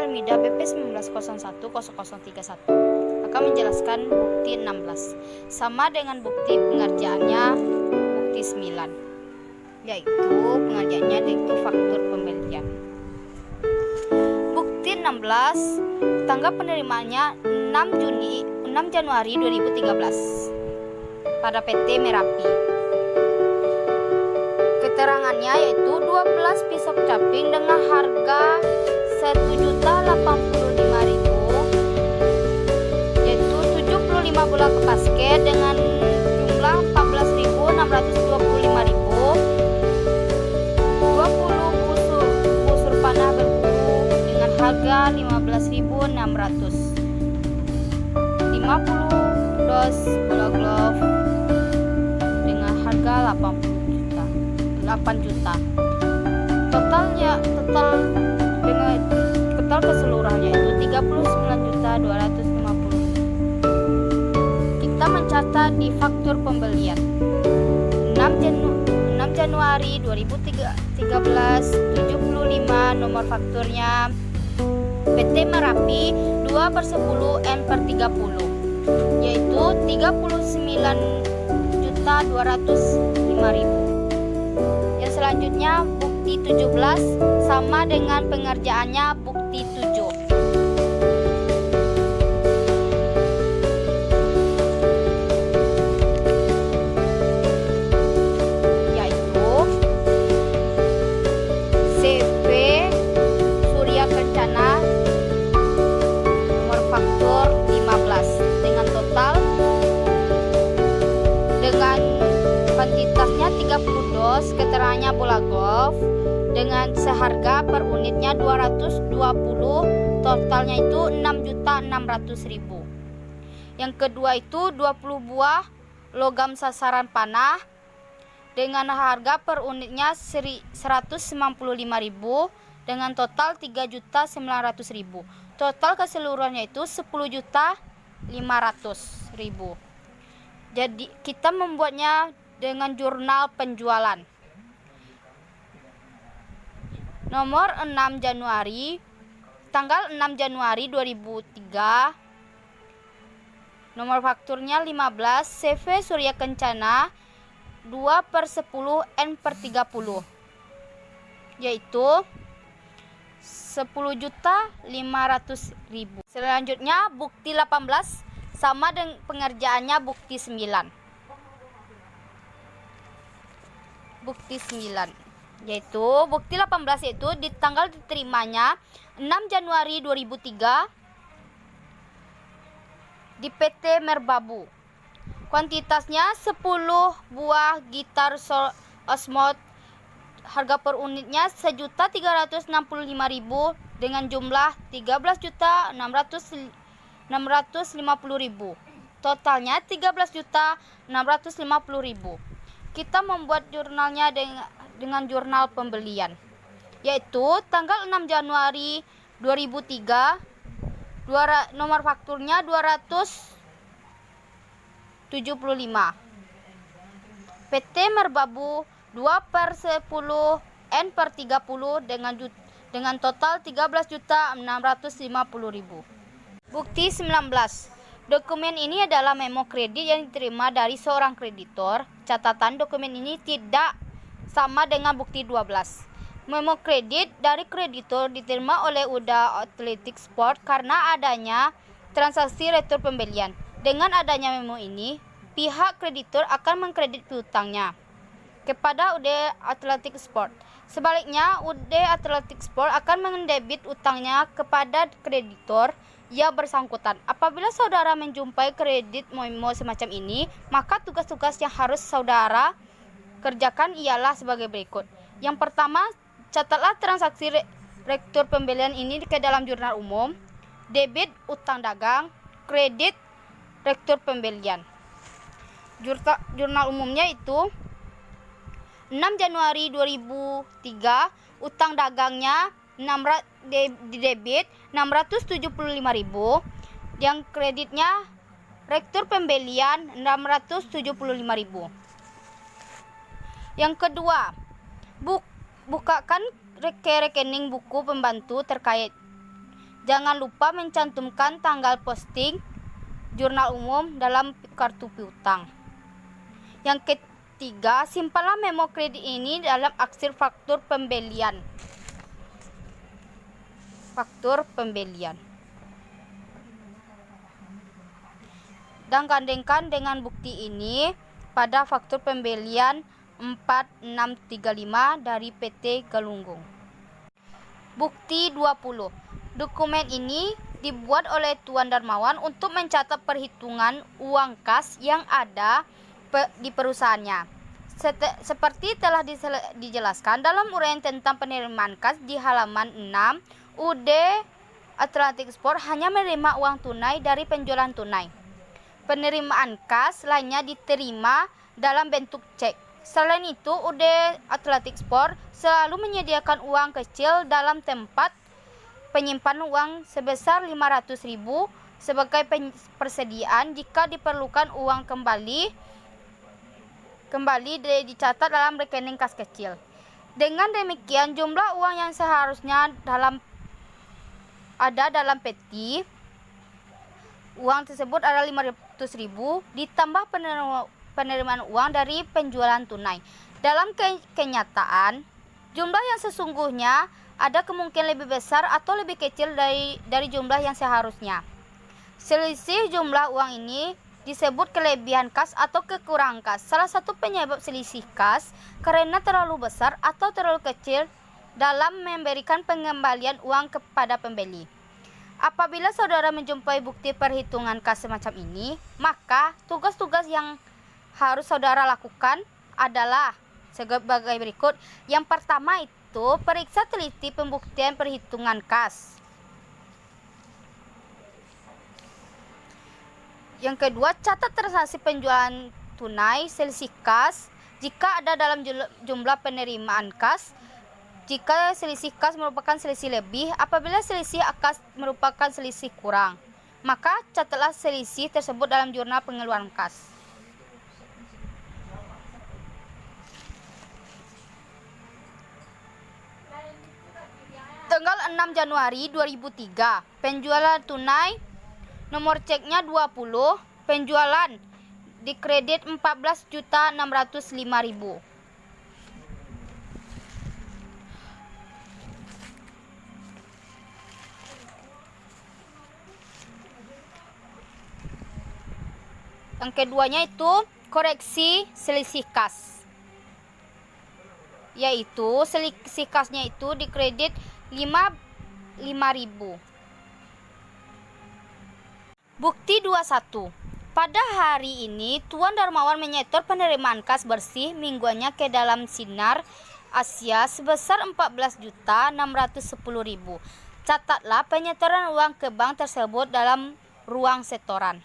Armida BP 19010031 akan menjelaskan bukti 16 sama dengan bukti pengerjaannya bukti 9, yaitu pengerjaannya yaitu faktur pembelian. Bukti 16, tanggal penerimaannya 6 Januari 2013 pada PT Merapi. Keterangannya yaitu 12 pisau caping dengan harga 1.085.000, yaitu 75 bola kepasket dengan jumlah 14.625.000, 20 busur panah berburu dengan harga 15.600, 50 dos bola glove dengan harga 8 juta. Total keseluruhannya itu 39.250. Kita mencatat di faktur pembelian 6 Januari 2013 75 nomor fakturnya PT Merapi 2/10 N/30, yaitu 39.205.000. Yang selanjutnya bukti 17 sama dengan pengerjaannya bukti 7. Yaitu CV Surya Kencana nomor faktur 15 dengan total dengan kuantitasnya 30 dos, keterangannya bola golf dengan seharga per unitnya 220, totalnya itu 6.600.000. Yang kedua itu 20 buah logam sasaran panah dengan harga per unitnya 195.000 dengan total 3.900.000. Total keseluruhannya itu 10.500.000. Jadi kita membuatnya dengan jurnal penjualan. Nomor 6 Januari, tanggal 6 Januari 2003, nomor fakturnya 15, CV Surya Kencana 2/10 N/30, yaitu 10.500.000. Selanjutnya bukti 18 sama dengan pengerjaannya bukti 9. Bukti 9 yaitu bukti 18 yaitu di tanggal diterimanya 6 Januari 2003 di PT Merbabu. Kuantitasnya 10 buah gitar Osmond, harga per unitnya 1.365.000 dengan jumlah 13.650.000. Totalnya 13.650.000. Kita membuat jurnalnya dengan jurnal pembelian, yaitu tanggal 6 Januari 2003, nomor fakturnya 275. PT Merbabu 2/10 N/30 dengan total 13.650.000. Bukti 19. Dokumen ini adalah memo kredit yang diterima dari seorang kreditor. Catatan dokumen ini tidak sama dengan bukti 12. Memo kredit dari kreditor diterima oleh UDA Athletic Sport karena adanya transaksi retur pembelian. Dengan adanya memo ini, pihak kreditor akan mengkredit piutangnya kepada UD Athletic Sport. Sebaliknya, UD Athletic Sport akan mendebit utangnya kepada kreditor yang bersangkutan. Apabila saudara menjumpai kredit memo semacam ini, maka tugas-tugas yang harus saudara kerjakan ialah sebagai berikut. Yang pertama, catatlah transaksi retur pembelian ini ke dalam jurnal umum. Debit utang dagang, kredit retur pembelian. Jurnal umumnya itu 6 Januari 2003, utang dagangnya debit 675.000, yang kreditnya retur pembelian 675.000. Yang kedua, bukakan rekening buku pembantu terkait. Jangan lupa mencantumkan tanggal posting jurnal umum dalam kartu piutang. Yang ketiga, simpanlah memo kredit ini dalam arsip faktur pembelian. Dan gandengkan dengan bukti ini pada faktur pembelian 4635 dari PT Galunggung. Bukti 20. Dokumen ini dibuat oleh Tuan Darmawan untuk mencatat perhitungan uang kas yang ada di perusahaannya. Seperti telah dijelaskan dalam uraian tentang penerimaan kas di halaman 6, UD Atlantic Sport hanya menerima uang tunai dari penjualan tunai. Penerimaan kas lainnya diterima dalam bentuk cek. Selain itu, UD Atlantic Sport selalu menyediakan uang kecil dalam tempat penyimpanan uang sebesar 500.000 sebagai persediaan jika diperlukan uang kembali dicatat dalam rekening kas kecil. Dengan demikian, jumlah uang yang seharusnya ada dalam peti uang tersebut adalah 500.000 ditambah penerimaan uang dari penjualan tunai. Dalam kenyataan, jumlah yang sesungguhnya ada kemungkinan lebih besar atau lebih kecil dari jumlah yang seharusnya. Selisih jumlah uang ini disebut kelebihan kas atau kekurangan kas. Salah satu penyebab selisih kas karena terlalu besar atau terlalu kecil dalam memberikan pengembalian uang kepada pembeli. Apabila saudara menjumpai bukti perhitungan kas semacam ini, maka tugas-tugas yang harus saudara lakukan adalah sebagai berikut. Yang pertama itu, periksa teliti pembuktian perhitungan kas. Yang kedua, catat transaksi penjualan tunai selisih kas jika ada dalam jumlah penerimaan kas. Jika selisih kas merupakan selisih lebih, apabila selisih kas merupakan selisih kurang, maka catatlah selisih tersebut dalam jurnal pengeluaran kas. Tanggal 6 Januari 2003, penjualan tunai nomor ceknya 20, penjualan dikredit 14.605.000. Yang keduanya itu koreksi selisih kas, yaitu selisih kasnya itu dikredit 5.000. Bukti 21. Pada hari ini Tuan Darmawan menyetor penerimaan kas bersih mingguannya ke dalam Sinar Asia sebesar 14.610.000. Catatlah penyetoran uang ke bank tersebut dalam ruang setoran.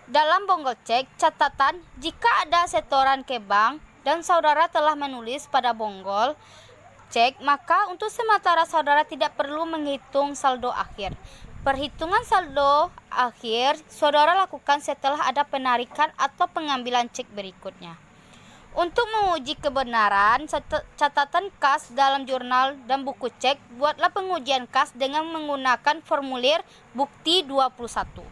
Dalam bonggol cek, catatan jika ada setoran ke bank dan saudara telah menulis pada bonggol cek, maka untuk sementara saudara tidak perlu menghitung saldo akhir. Perhitungan saldo akhir saudara lakukan setelah ada penarikan atau pengambilan cek berikutnya. Untuk menguji kebenaran catatan kas dalam jurnal dan buku cek, buatlah pengujian kas dengan menggunakan formulir bukti 21.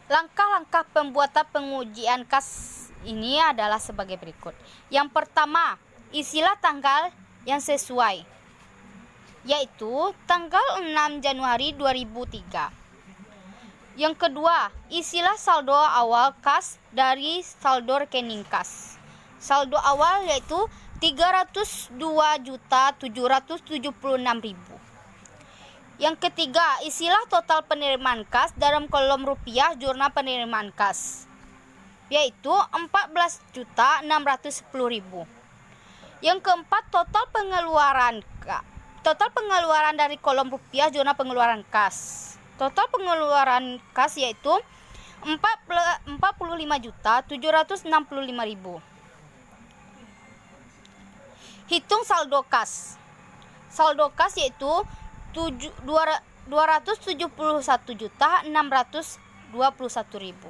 Langkah-langkah pembuatan pengujian kas ini adalah sebagai berikut. Yang pertama, isilah tanggal yang sesuai, yaitu tanggal 6 Januari 2003. Yang kedua, isilah saldo awal kas dari saldo rekening kas. Saldo awal yaitu 302.776.000. Yang ketiga, isilah total penerimaan kas dalam kolom rupiah jurnal penerimaan kas, yaitu 14.610.000. Yang keempat, total pengeluaran dari kolom rupiah jurnal pengeluaran kas. Total pengeluaran kas yaitu 45.765.000. Hitung saldo kas. Saldo kas yaitu 271.621.000.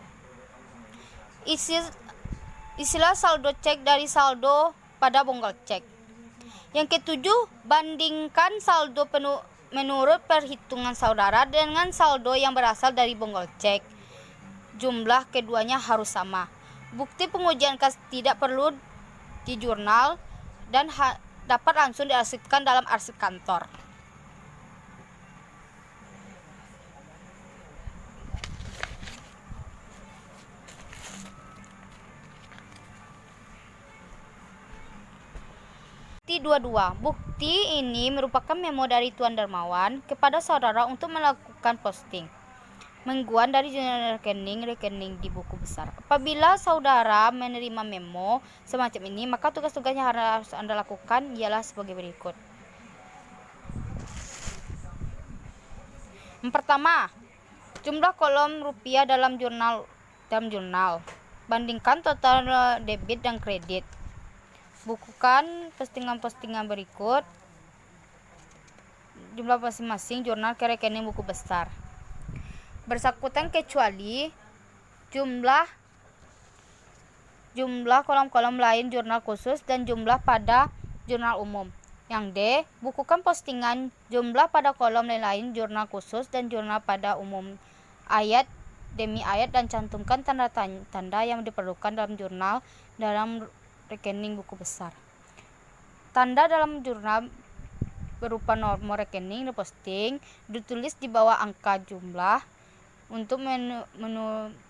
Isilah saldo cek dari saldo pada bonggol cek. Yang ketujuh, bandingkan saldo menurut perhitungan saudara dengan saldo yang berasal dari bonggol cek. Jumlah keduanya harus sama. Bukti pengujian kas tidak perlu di jurnal dan dapat langsung diarsipkan dalam arsip kantor. Bukti 22. Bukti ini merupakan memo dari Tuan Darmawan kepada saudara untuk melakukan posting mingguan dari rekening di buku besar. Apabila saudara menerima memo semacam ini, maka tugas-tugasnya harus Anda lakukan ialah sebagai berikut. Yang pertama, jumlah kolom rupiah dalam jurnal. Bandingkan total debit dan kredit. Bukukan postingan-postingan berikut jumlah masing-masing jurnal ke rekening buku besar. Bersangkutan kecuali jumlah kolom-kolom lain jurnal khusus dan jumlah pada jurnal umum. Yang D, bukukan postingan jumlah pada kolom lain jurnal khusus dan jurnal pada umum ayat demi ayat dan cantumkan tanda-tanda yang diperlukan dalam jurnal dalam rekening buku besar. Tanda dalam jurnal berupa nomor rekening diposting, ditulis di bawah angka jumlah untuk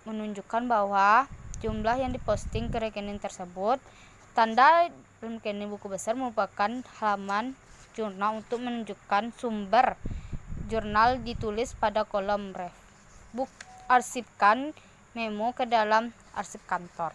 menunjukkan bahwa jumlah yang diposting ke rekening tersebut. Tanda dalam rekening buku besar merupakan halaman jurnal untuk menunjukkan sumber jurnal ditulis pada kolom ref. Arsipkan memo ke dalam arsip kantor.